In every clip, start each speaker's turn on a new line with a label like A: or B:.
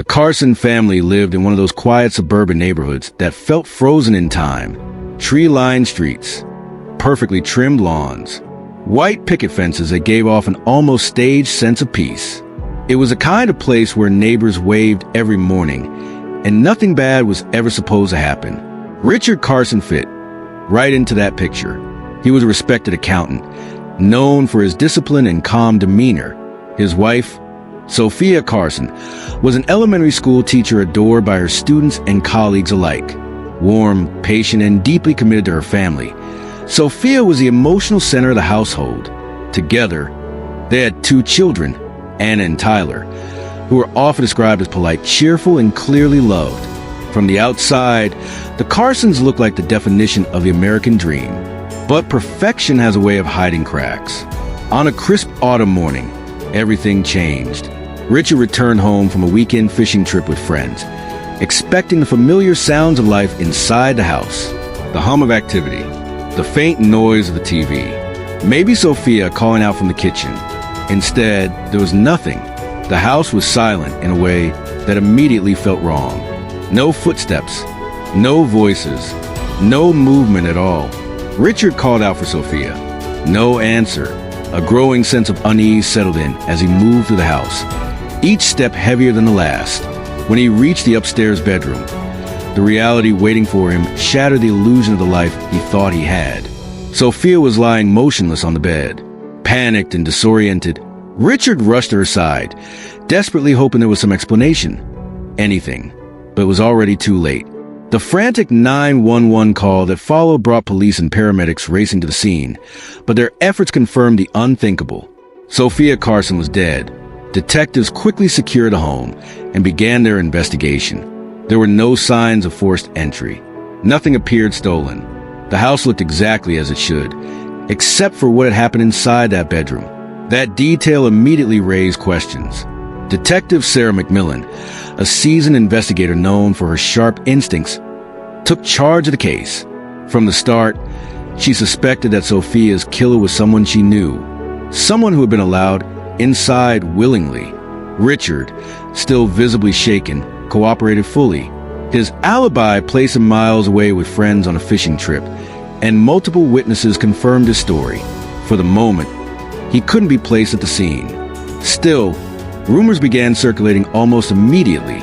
A: The Carson family lived in one of those quiet suburban neighborhoods that felt frozen in time. Tree-lined streets, perfectly trimmed lawns, white picket fences that gave off an almost staged sense of peace. It was a kind of place where neighbors waved every morning, and nothing bad was ever supposed to happen. Richard Carson fit right into that picture. He was a respected accountant, known for his discipline and calm demeanor. His wife, Sophia Carson, was an elementary school teacher adored by her students and colleagues alike. Warm, patient, and deeply committed to her family, Sophia was the emotional center of the household. Together, they had 2 children, Anna and Tyler, who were often described as polite, cheerful, and clearly loved. From the outside, the Carsons looked like the definition of the American dream. But perfection has a way of hiding cracks. On a crisp autumn morning, everything changed. Richard returned home from a weekend fishing trip with friends, expecting the familiar sounds of life inside the house. The hum of activity, the faint noise of the TV, maybe Sophia calling out from the kitchen. Instead, there was nothing. The house was silent in a way that immediately felt wrong. No footsteps, no voices, no movement at all. Richard called out for Sophia. No answer. A growing sense of unease settled in as he moved through the house, each step heavier than the last. When he reached the upstairs bedroom, the reality waiting for him shattered the illusion of the life he thought he had. Sophia was lying motionless on the bed. Panicked and disoriented, Richard rushed to her side, desperately hoping there was some explanation. Anything. But it was already too late. The frantic 911 call that followed brought police and paramedics racing to the scene, but their efforts confirmed the unthinkable. Sophia Carson was dead. Detectives quickly secured the home and began their investigation. There were no signs of forced entry. Nothing appeared stolen. The house looked exactly as it should, except for what had happened inside that bedroom. That detail immediately raised questions. Detective Sarah McMillan, a seasoned investigator known for her sharp instincts, took charge of the case. From the start, she suspected that Sophia's killer was someone she knew, someone who had been allowed inside willingly. Richard, still visibly shaken, cooperated fully. His alibi placed him miles away with friends on a fishing trip, and multiple witnesses confirmed his story. For the moment, he couldn't be placed at the scene. Still, rumors began circulating almost immediately.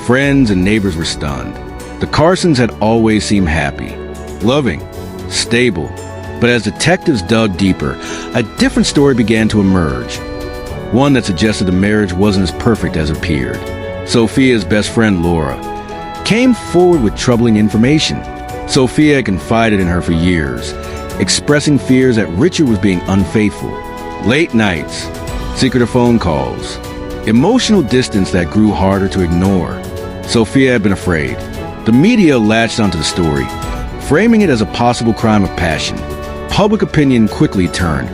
A: Friends and neighbors were stunned. The Carsons had always seemed happy, loving, stable. But as detectives dug deeper, a different story began to emerge. One that suggested the marriage wasn't as perfect as it appeared. Sophia's best friend, Laura, came forward with troubling information. Sophia had confided in her for years, expressing fears that Richard was being unfaithful. Late nights, secretive phone calls, emotional distance that grew harder to ignore. Sophia had been afraid. The media latched onto the story, framing it as a possible crime of passion. Public opinion quickly turned,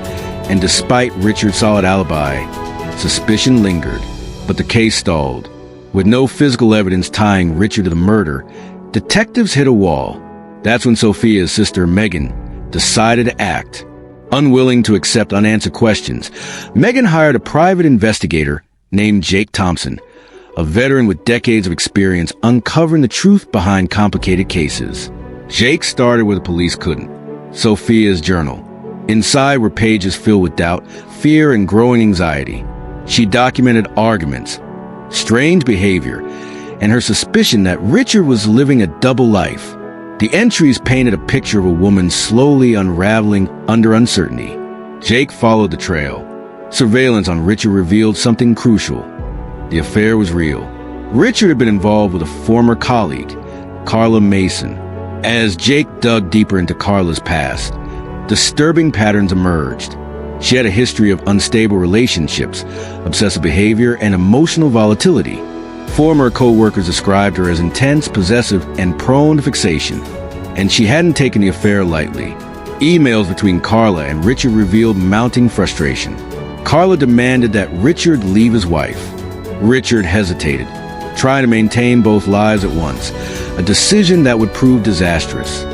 A: and despite Richard's solid alibi, suspicion lingered. But the case stalled. With no physical evidence tying Richard to the murder, detectives hit a wall. That's when Sophia's sister, Megan, decided to act. Unwilling to accept unanswered questions, Megan hired a private investigator named Jake Thompson, a veteran with decades of experience uncovering the truth behind complicated cases. Jake started where the police couldn't: Sophia's journal. Inside were pages filled with doubt, fear, and growing anxiety. She documented arguments, strange behavior, and her suspicion that Richard was living a double life. The entries painted a picture of a woman slowly unraveling under uncertainty. Jake followed the trail. Surveillance on Richard revealed something crucial. The affair was real. Richard had been involved with a former colleague, Carla Mason. As Jake dug deeper into Carla's past, disturbing patterns emerged. She had a history of unstable relationships, obsessive behavior, and emotional volatility. Former co-workers described her as intense, possessive, and prone to fixation, and she hadn't taken the affair lightly. Emails between Carla and Richard revealed mounting frustration. Carla demanded that Richard leave his wife. Richard hesitated, trying to maintain both lives at once, a decision that would prove disastrous.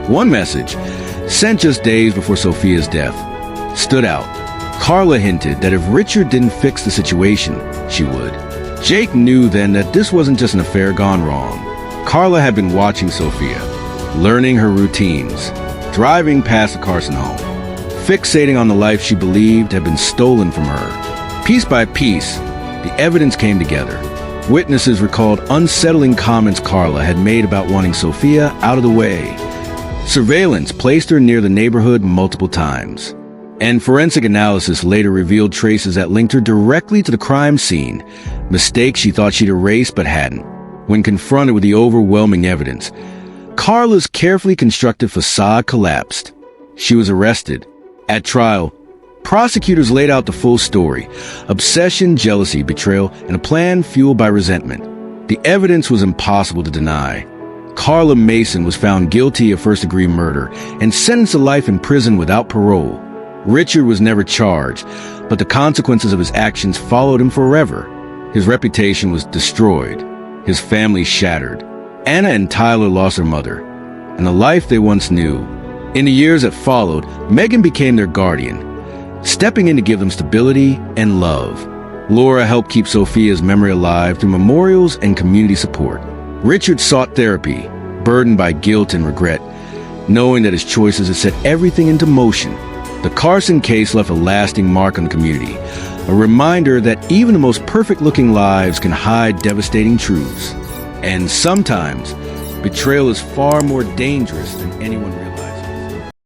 A: One message, sent just days before Sophia's death, stood out. Carla hinted that if Richard didn't fix the situation, she would. Jake knew then that this wasn't just an affair gone wrong. Carla had been watching Sophia, learning her routines, driving past the Carson home, fixating on the life she believed had been stolen from her. Piece by piece, the evidence came together. Witnesses recalled unsettling comments Carla had made about wanting Sophia out of the way. Surveillance placed her near the neighborhood multiple times. And forensic analysis later revealed traces that linked her directly to the crime scene, mistakes she thought she'd erased but hadn't. When confronted with the overwhelming evidence, Carla's carefully constructed facade collapsed. She was arrested. At trial, prosecutors laid out the full story: obsession, jealousy, betrayal, and a plan fueled by resentment. The evidence was impossible to deny. Carla Mason was found guilty of first-degree murder and sentenced to life in prison without parole. Richard was never charged, but the consequences of his actions followed him forever. His reputation was destroyed, his family shattered. Anna and Tyler lost their mother, and the life they once knew. In the years that followed, Megan became their guardian, stepping in to give them stability and love. Laura helped keep Sophia's memory alive through memorials and community support. Richard sought therapy, burdened by guilt and regret, knowing that his choices had set everything into motion. The Carson case left a lasting mark on the community, a reminder that even the most perfect-looking lives can hide devastating truths. And sometimes, betrayal is far more dangerous than anyone realizes.